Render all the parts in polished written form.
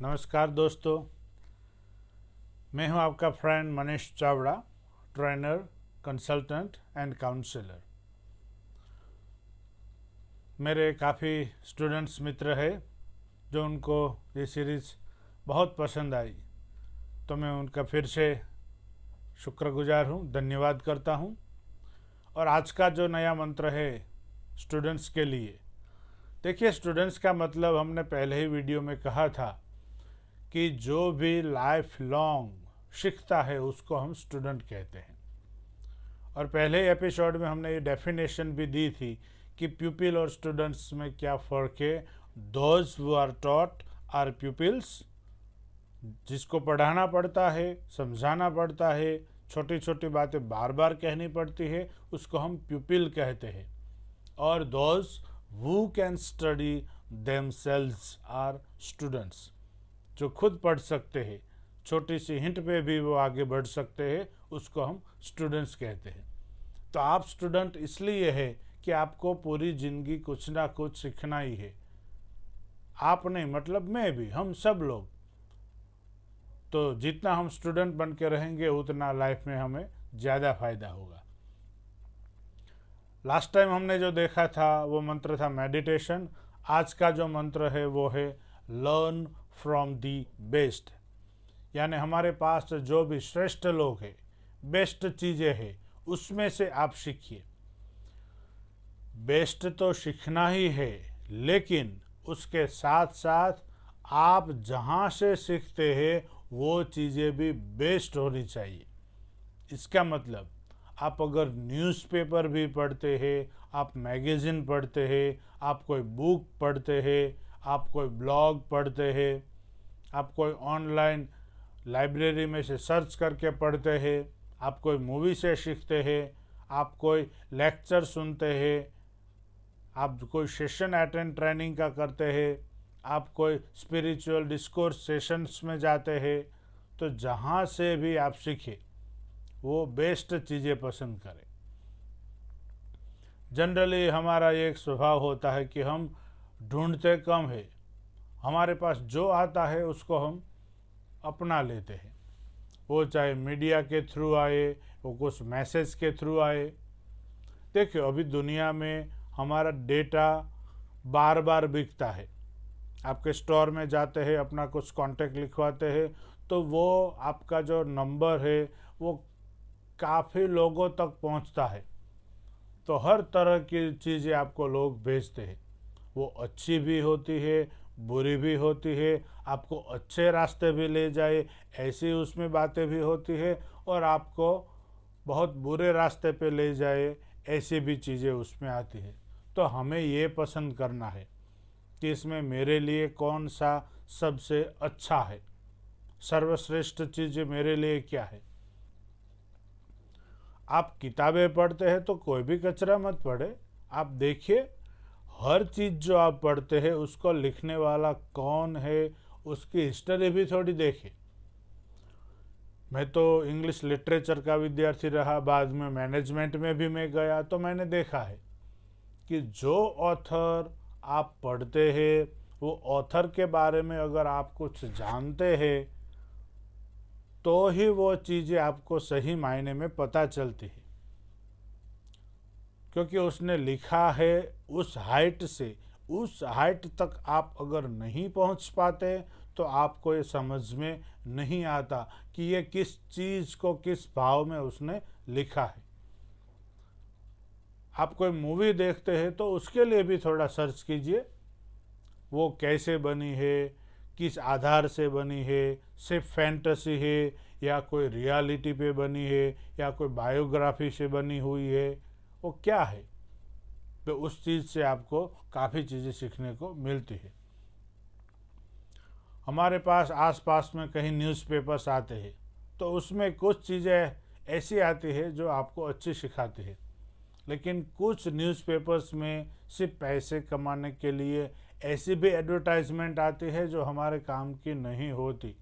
नमस्कार दोस्तों, मैं हूं आपका friend Manish Chawda, trainer, consultant and counsellor. मेरे काफ़ी स्टूडेंट्स मित्र हैं जो उनको ये सीरीज़ बहुत पसंद आई, तो मैं उनका फिर से शुक्रगुजार हूं, धन्यवाद करता हूं। और आज का जो नया मंत्र है स्टूडेंट्स के लिए, देखिए स्टूडेंट्स का मतलब हमने पहले ही वीडियो में कहा था कि जो भी लाइफ लॉन्ग सीखता है उसको हम स्टूडेंट कहते हैं। और पहले एपिसोड में हमने ये डेफिनेशन भी दी थी कि प्यूपिल और स्टूडेंट्स में क्या फ़र्क है। Those who are taught are pupils, जिसको पढ़ाना पड़ता है, समझाना पड़ता है, छोटी छोटी बातें बार बार कहनी पड़ती है, उसको हम प्यूपिल कहते हैं। और those who can study themselves are students, जो खुद पढ़ सकते हैं, छोटी सी हिंट पे भी वो आगे बढ़ सकते हैं, उसको हम स्टूडेंट्स कहते हैं। तो आप स्टूडेंट इसलिए है कि आपको पूरी ज़िंदगी कुछ ना कुछ सीखना ही है। आप नहीं, मतलब मैं भी, हम सब लोग। तो जितना हम स्टूडेंट बन के रहेंगे उतना लाइफ में हमें ज़्यादा फायदा होगा। लास्ट टाइम हमने जो देखा था वो मंत्र था मेडिटेशन। आज का जो मंत्र है वो है लर्न फ्रॉम दी बेस्ट, यानी हमारे पास जो भी श्रेष्ठ लोग हैं, बेस्ट चीज़ें हैं, उसमें से आप सीखिए। बेस्ट तो सीखना ही है, लेकिन उसके साथ साथ आप जहाँ से सीखते हैं वो चीज़ें भी बेस्ट होनी चाहिए। इसका मतलब आप अगर न्यूज़पेपर भी पढ़ते हैं, आप मैगज़ीन पढ़ते हैं, आप कोई बुक पढ़ते हैं, आप कोई ब्लॉग पढ़ते हैं, आप कोई ऑनलाइन लाइब्रेरी में से सर्च करके पढ़ते हैं, आप कोई मूवी से सीखते हैं, आप कोई लेक्चर सुनते हैं, आप कोई सेशन अटेंड ट्रेनिंग का करते हैं, आप कोई स्पिरिचुअल डिस्कोर्स सेशंस में जाते हैं, तो जहाँ से भी आप सीखें वो बेस्ट चीज़ें पसंद करें। जनरली हमारा ये एक स्वभाव होता है कि हम ढूंढते कम है, हमारे पास जो आता है उसको हम अपना लेते हैं। वो चाहे मीडिया के थ्रू आए, वो कुछ मैसेज के थ्रू आए। देखिए अभी दुनिया में हमारा डेटा बार बार बिकता है। आपके स्टोर में जाते हैं, अपना कुछ कांटेक्ट लिखवाते हैं, तो वो आपका जो नंबर है वो काफ़ी लोगों तक पहुंचता है। तो हर तरह की चीज़ें आपको लोग भेजते हैं, वो अच्छी भी होती है, बुरी भी होती है। आपको अच्छे रास्ते भी ले जाए ऐसी उसमें बातें भी होती है, और आपको बहुत बुरे रास्ते पे ले जाए ऐसी भी चीज़ें उसमें आती है। तो हमें ये पसंद करना है कि इसमें मेरे लिए कौन सा सबसे अच्छा है, सर्वश्रेष्ठ चीज़ मेरे लिए क्या है। आप किताबें पढ़ते हैं तो कोई भी कचरा मत पढ़े। आप देखिए हर चीज़ जो आप पढ़ते हैं उसको लिखने वाला कौन है, उसकी हिस्ट्री भी थोड़ी देखें। मैं तो इंग्लिश लिटरेचर का विद्यार्थी रहा, बाद में मैनेजमेंट में भी मैं गया, तो मैंने देखा है कि जो ऑथर आप पढ़ते हैं वो ऑथर के बारे में अगर आप कुछ जानते हैं तो ही वो चीज़ें आपको सही मायने में पता चलती है, क्योंकि उसने लिखा है उस हाइट से, उस हाइट तक आप अगर नहीं पहुंच पाते तो आपको ये समझ में नहीं आता कि ये किस चीज़ को किस भाव में उसने लिखा है। आप कोई मूवी देखते हैं तो उसके लिए भी थोड़ा सर्च कीजिए, वो कैसे बनी है, किस आधार से बनी है, सिर्फ फैंटेसी है या कोई रियलिटी पे बनी है या कोई बायोग्राफी से बनी हुई है, वो क्या है। तो उस चीज़ से आपको काफ़ी चीज़ें सीखने को मिलती है। हमारे पास आसपास में कहीं न्यूज़पेपर्स आते हैं तो उसमें कुछ चीज़ें ऐसी आती है जो आपको अच्छी सिखाती है, लेकिन कुछ न्यूज़पेपर्स में सिर्फ पैसे कमाने के लिए ऐसी भी एडवर्टाइजमेंट आती है जो हमारे काम की नहीं होती।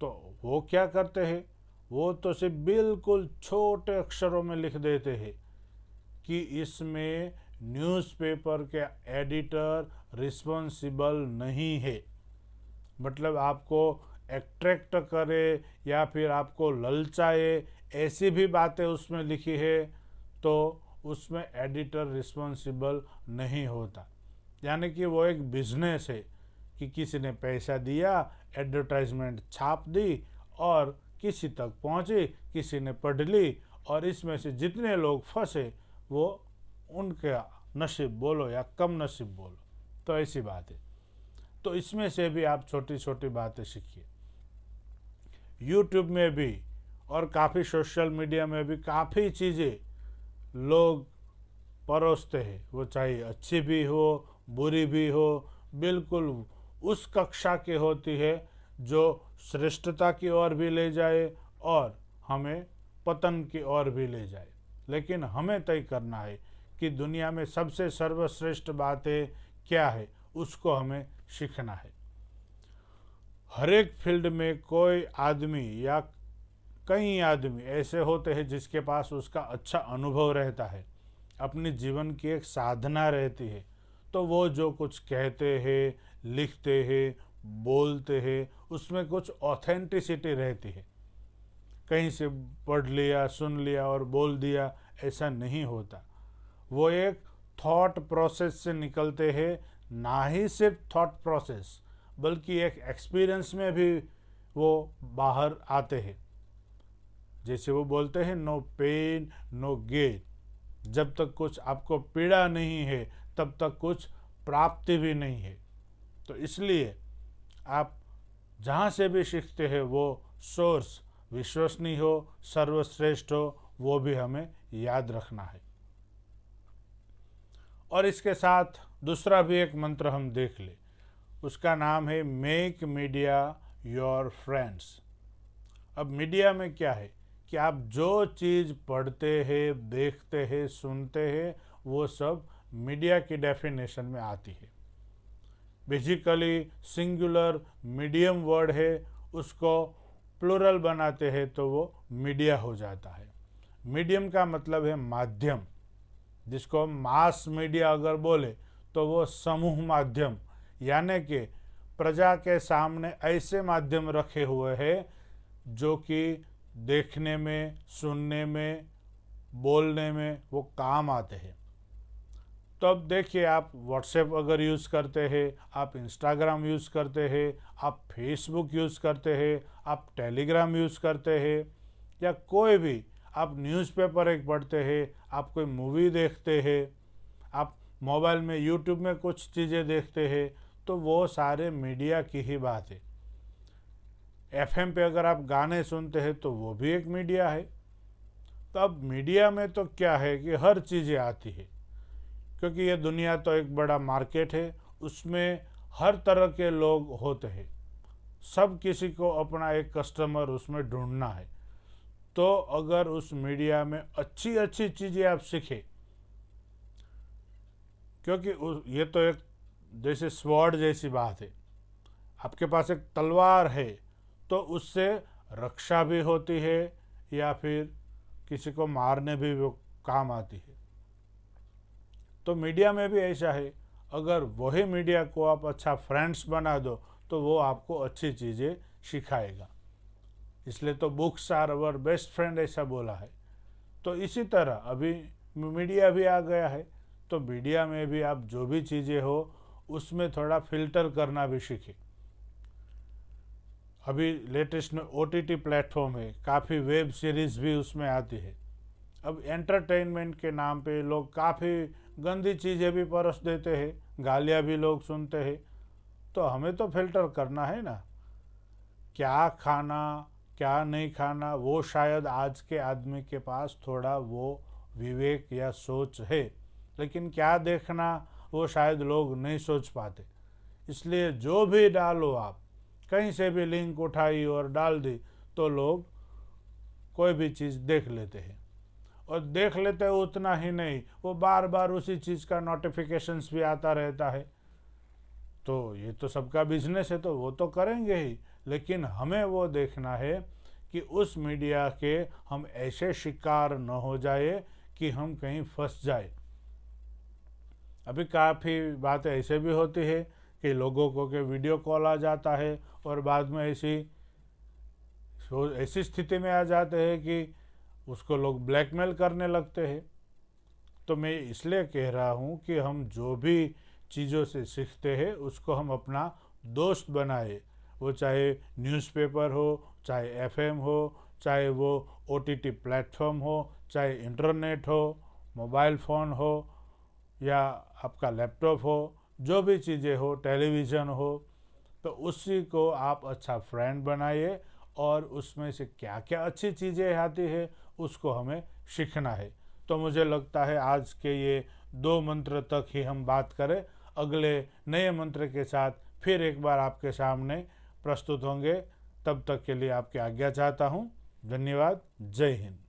तो वो क्या करते हैं, वो तो सिर्फ बिल्कुल छोटे अक्षरों में लिख देते हैं कि इसमें न्यूज़पेपर के एडिटर रिस्पॉन्सिबल नहीं है। मतलब आपको एट्रैक्ट करे या फिर आपको ललचाए, ऐसी भी बातें उसमें लिखी है, तो उसमें एडिटर रिस्पॉन्सिबल नहीं होता। यानी कि वो एक बिजनेस है कि किसी ने पैसा दिया, एडवर्टाइजमेंट छाप दी और किसी तक पहुंची, किसी ने पढ़ ली, और इसमें से जितने लोग फंसे वो उनका नसीब बोलो या कम नसीब बोलो, तो ऐसी बात है। तो इसमें से भी आप छोटी छोटी बातें सीखिए। यूट्यूब में भी और काफ़ी सोशल मीडिया में भी काफ़ी चीज़ें लोग परोसते हैं, वो चाहे अच्छी भी हो बुरी भी हो, बिल्कुल उस कक्षा की होती है जो श्रेष्ठता की ओर भी ले जाए और हमें पतन की ओर भी ले जाए। लेकिन हमें तय करना है कि दुनिया में सबसे सर्वश्रेष्ठ बातें क्या है, उसको हमें सीखना है। हर एक फील्ड में कोई आदमी या कई आदमी ऐसे होते हैं जिसके पास उसका अच्छा अनुभव रहता है, अपनी जीवन की एक साधना रहती है, तो वो जो कुछ कहते हैं, लिखते हैं, बोलते हैं, उसमें कुछ ऑथेंटिसिटी रहती है। कहीं से पढ़ लिया, सुन लिया और बोल दिया, ऐसा नहीं होता। वो एक थॉट प्रोसेस से निकलते हैं, ना ही सिर्फ थॉट प्रोसेस बल्कि एक एक्सपीरियंस में भी वो बाहर आते हैं। जैसे वो बोलते हैं, नो पेन नो गेन। जब तक कुछ आपको पीड़ा नहीं है तब तक कुछ प्राप्ति भी नहीं है। तो इसलिए आप जहाँ से भी सीखते हैं वो सोर्स विश्वसनीय हो, सर्वश्रेष्ठ हो, वो भी हमें याद रखना है। और इसके साथ दूसरा भी एक मंत्र हम देख ले, उसका नाम है मेक मीडिया योर फ्रेंड्स। अब मीडिया में क्या है कि आप जो चीज़ पढ़ते हैं, देखते हैं, सुनते हैं, वो सब मीडिया की डेफिनेशन में आती है। बेसिकली सिंगुलर मीडियम वर्ड है, उसको प्लूरल बनाते हैं तो वो मीडिया हो जाता है। मीडियम का मतलब है माध्यम, जिसको मास मीडिया अगर बोले तो वो समूह माध्यम, यानी कि प्रजा के सामने ऐसे माध्यम रखे हुए हैं जो कि देखने में, सुनने में, बोलने में वो काम आते हैं। तो अब देखिए, आप व्हाट्सएप अगर यूज़ करते हैं, आप इंस्टाग्राम यूज़ करते हैं, आप फेसबुक यूज़ करते हैं, आप टेलीग्राम यूज़ करते हैं, या कोई भी आप न्यूज़पेपर एक पढ़ते हैं, आप कोई मूवी देखते हैं, आप मोबाइल में यूट्यूब में कुछ चीज़ें देखते हैं, तो वो सारे मीडिया की ही बात है। एफएम पे अगर आप गाने सुनते हैं तो वो भी एक मीडिया है। तो अब मीडिया में तो क्या है कि हर चीज़ें आती है, क्योंकि ये दुनिया तो एक बड़ा मार्केट है, उसमें हर तरह के लोग होते हैं, सब किसी को अपना एक कस्टमर उसमें ढूंढना है। तो अगर उस मीडिया में अच्छी अच्छी चीज़ें आप सीखें, क्योंकि ये तो एक जैसे स्वॉर्ड जैसी बात है, आपके पास एक तलवार है तो उससे रक्षा भी होती है या फिर किसी को मारने भी वो काम आती है। तो मीडिया में भी ऐसा है, अगर वही मीडिया को आप अच्छा फ्रेंड्स बना दो तो वो आपको अच्छी चीज़ें सिखाएगा। इसलिए तो books are our best friend ऐसा बोला है। तो इसी तरह अभी मीडिया भी आ गया है, तो मीडिया में भी आप जो भी चीज़ें हो उसमें थोड़ा फिल्टर करना भी सीखें। अभी लेटेस्ट में OTT प्लेटफॉर्म है, काफ़ी वेब सीरीज़ भी उसमें आती है। अब एंटरटेनमेंट के नाम पे लोग काफ़ी गंदी चीज़ें भी परोस देते हैं, गालियाँ भी लोग सुनते हैं। तो हमें तो फिल्टर करना है ना, क्या खाना क्या नहीं खाना, वो शायद आज के आदमी के पास थोड़ा वो विवेक या सोच है, लेकिन क्या देखना वो शायद लोग नहीं सोच पाते। इसलिए जो भी डालो आप, कहीं से भी लिंक उठाई और डाल दी तो लोग कोई भी चीज़ देख लेते हैं। और देख लेते हैं उतना ही नहीं, वो बार बार उसी चीज़ का नोटिफिकेशंस भी आता रहता है। तो ये तो सबका बिजनेस है, तो वो तो करेंगे ही, लेकिन हमें वो देखना है कि उस मीडिया के हम ऐसे शिकार न हो जाए कि हम कहीं फंस जाए। अभी काफ़ी बातें ऐसे भी होती है कि लोगों को के वीडियो कॉल आ जाता है और बाद में ऐसी स्थिति में आ जाते हैं कि उसको लोग ब्लैकमेल करने लगते हैं। तो मैं इसलिए कह रहा हूँ कि हम जो भी चीज़ों से सीखते हैं उसको हम अपना दोस्त बनाए, वो चाहे न्यूज़पेपर हो, चाहे एफएम हो, चाहे वो ओटीटी प्लेटफॉर्म हो, चाहे इंटरनेट हो, मोबाइल फ़ोन हो या आपका लैपटॉप हो, जो भी चीज़ें हो, टेलीविज़न हो, तो उसी को आप अच्छा फ्रेंड बनाइए और उसमें से क्या क्या अच्छी चीज़ें आती है उसको हमें सीखना है। तो मुझे लगता है आज के ये 2 मंत्र तक ही हम बात करें। अगले नए मंत्र के साथ फिर एक बार आपके सामने प्रस्तुत होंगे। तब तक के लिए आपकी आज्ञा चाहता हूँ। धन्यवाद। जय हिंद।